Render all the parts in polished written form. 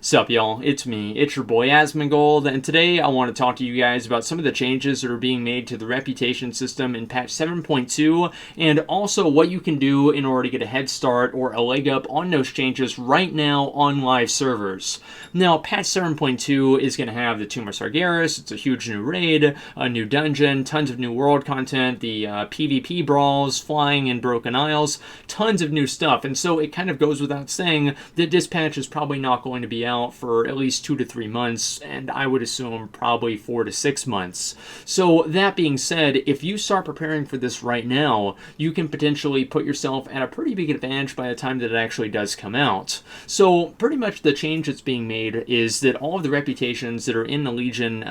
Sup y'all, it's me, it's your boy Asmongold, and today I want to talk to you guys about some of the changes that are being made to the reputation system in patch 7.2, and also what you can do in order to get a head start or a leg up on those changes right now on live servers. Now, patch 7.2 is going to have the Tomb of Sargeras. It's a huge new raid, a new dungeon, tons of new world content, the PvP brawls, flying in Broken Isles, tons of new stuff, and so it kind of goes without saying that this patch is probably not going to be out for at least 2 to 3 months, and I would assume probably 4 to 6 months. So that being said, if you start preparing for this right now, you can potentially put yourself at a pretty big advantage by the time that it actually does come out. So pretty much the change that's being made is that all of the reputations that are in the Legion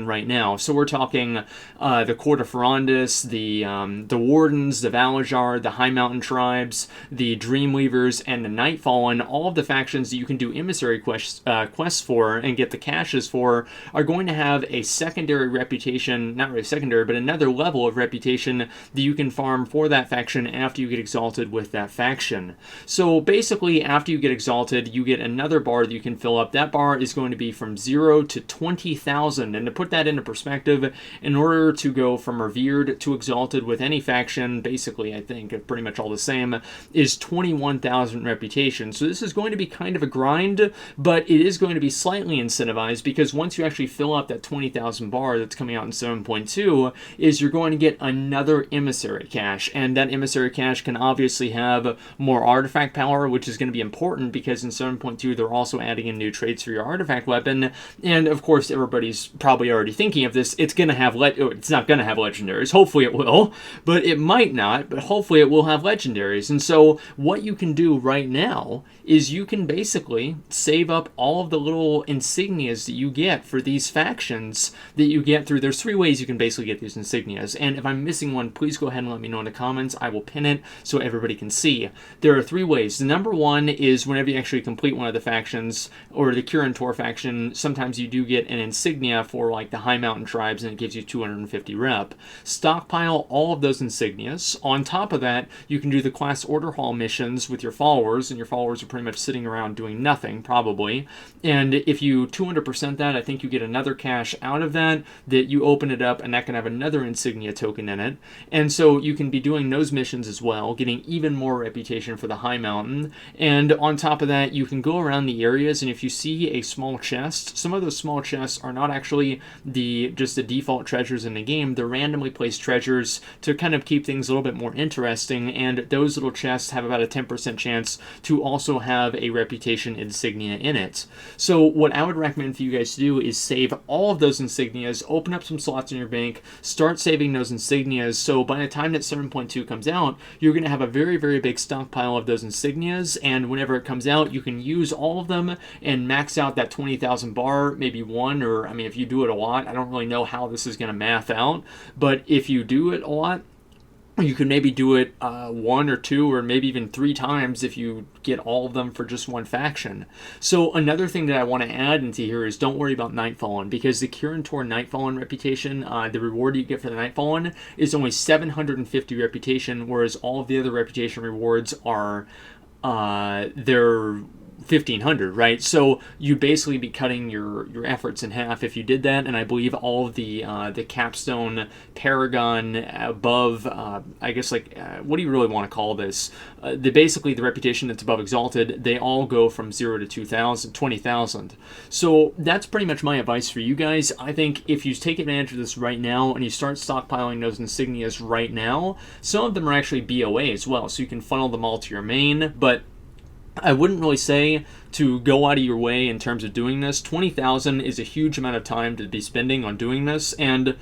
right now, so we're talking the Court of Ferondis, the Wardens, the Valajar, the High Mountain Tribes, the Dreamweavers, and the Nightfallen, all of the factions that you can do emissary quests for and get the caches for are going to have a secondary reputation, not really secondary, but another level of reputation that you can farm for that faction after you get exalted with that faction. So basically, after you get exalted, you get another bar that you can fill up. That bar is going to be from 0 to 20,000, and to put that into perspective, in order to go from revered to exalted with any faction, basically I think pretty much all the same, is 21,000 reputation. So this is going to be kind of a grind, but it is going to be slightly incentivized, because once you actually fill up that 20,000 bar that's coming out in 7.2, is you're going to get another emissary cache, and that emissary cache can obviously have more artifact power, which is going to be important because in 7.2 they're also adding in new traits for your artifact weapon, and of course everybody's probably already thinking of this. It's going to have it's not going to have legendaries. Hopefully it will, but it might not, but hopefully it will have legendaries. And so what you can do right now is you can basically save up all of the little insignias that you get for these factions that you get through. There's 3 ways you can basically get these insignias, and if I'm missing one, please go ahead and let me know in the comments. I will pin it so everybody can see. There are 3 ways. The number one is whenever you actually complete one of the factions, or the Kirin faction, sometimes you do get an insignia for like the High Mountain Tribes, and it gives you 250 rep. Stockpile all of those insignias. On top of that, you can do the class order hall missions with your followers, and your followers are pretty much sitting around doing nothing, probably. And if you 200% that, I think you get another cache out of that you open it up, and that can have another insignia token in it. And so you can be doing those missions as well, getting even more reputation for the High Mountain. And on top of that, you can go around the areas, and if you see a small chest, some of those small chests are not actually just the default treasures in the game. They're randomly placed treasures to kind of keep things a little bit more interesting, and those little chests have about a 10% chance to also have a reputation insignia in it. So what I would recommend for you guys to do is save all of those insignias, open up some slots in your bank, start saving those insignias, so by the time that 7.2 comes out, you're going to have a very, very big stockpile of those insignias, and whenever it comes out, you can use all of them and max out that 20,000 bar, maybe one, or I mean, if you do it a lot, I don't really know how this is going to math out, but if you do it a lot, you can maybe do it 1 or 2 or maybe even 3 times if you get all of them for just one faction. So another thing that I want to add into here is don't worry about Nightfallen, because the Kirin Nightfallen reputation, the reward you get for the Nightfallen is only 750 reputation, whereas all of the other reputation rewards are they're 1,500, right? So you'd basically be cutting your efforts in half if you did that, and I believe all of the capstone, paragon, above, I guess, like, what do you really want to call this? Basically the reputation that's above exalted, they all go from 0 to 2,000, 20,000. So that's pretty much my advice for you guys. I think if you take advantage of this right now and you start stockpiling those insignias right now, some of them are actually BOA as well, so you can funnel them all to your main, but I wouldn't really say to go out of your way in terms of doing this. 20,000 is a huge amount of time to be spending on doing this, and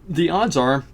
the odds are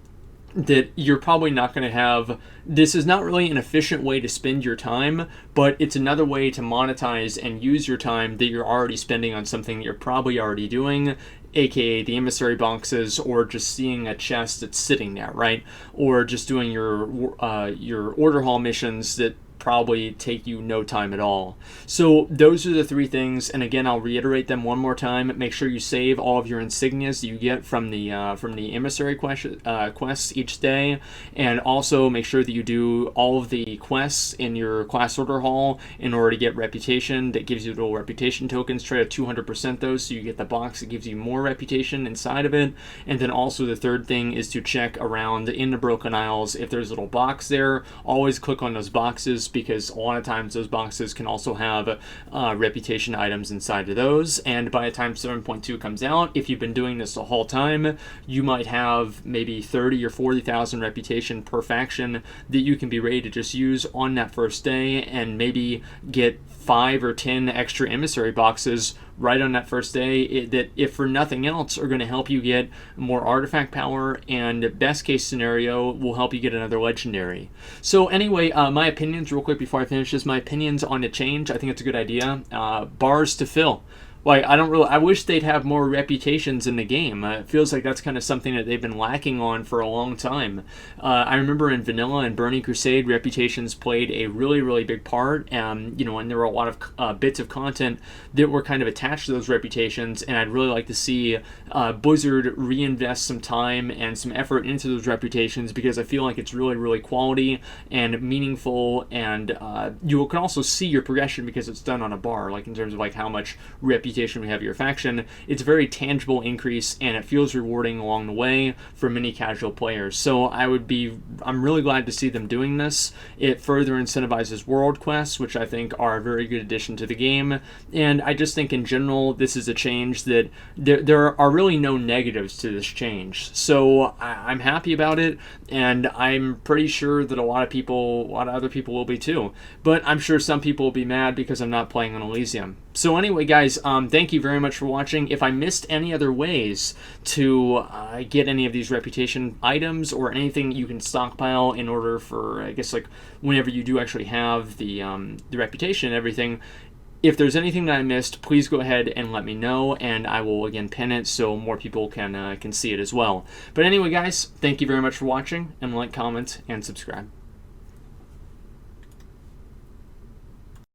that you're probably not going to have... This is not really an efficient way to spend your time, but it's another way to monetize and use your time that you're already spending on something that you're probably already doing, aka the emissary boxes, or just seeing a chest that's sitting there, right? Or just doing your order hall missions that probably take you no time at all. So those are the 3 things, and again, I'll reiterate them one more time. Make sure you save all of your insignias that you get from the emissary quests each day, and also make sure that you do all of the quests in your class order hall in order to get reputation. That gives you little reputation tokens. Try to 200% those so you get the box that gives you more reputation inside of it. And then also the third thing is to check around in the Broken Isles if there's a little box there. Always click on those boxes, because a lot of times those boxes can also have reputation items inside of those. And by the time 7.2 comes out, if you've been doing this the whole time, you might have maybe 30 or 40,000 reputation per faction that you can be ready to just use on that first day, and maybe get 5 or 10 extra emissary boxes right on that first day that, if for nothing else, are going to help you get more artifact power, and best case scenario will help you get another legendary. So anyway, my opinions real quick before I finish this. My opinions on the change: I think it's a good idea. Bars to fill. Like, I wish they'd have more reputations in the game. It feels like that's kind of something that they've been lacking on for a long time. I remember in Vanilla and Burning Crusade, reputations played a really, really big part. And there were a lot of bits of content that were kind of attached to those reputations. And I'd really like to see Blizzard reinvest some time and some effort into those reputations, because I feel like it's really, really quality and meaningful. And you can also see your progression because it's done on a bar, like in terms of like how much reputation we have your faction. It's a very tangible increase, and it feels rewarding along the way for many casual players. So I'm really glad to see them doing this. It further incentivizes world quests, which I think are a very good addition to the game. And I just think in general, this is a change that there are really no negatives to this change. So I'm happy about it, and I'm pretty sure that a lot of other people will be too. But I'm sure some people will be mad because I'm not playing on Elysium. So anyway, guys, thank you very much for watching. If I missed any other ways to get any of these reputation items or anything you can stockpile in order for, I guess, like whenever you do actually have the reputation and everything, if there's anything that I missed, please go ahead and let me know, and I will again pin it so more people can see it as well. But anyway, guys, thank you very much for watching, and like, comment, and subscribe.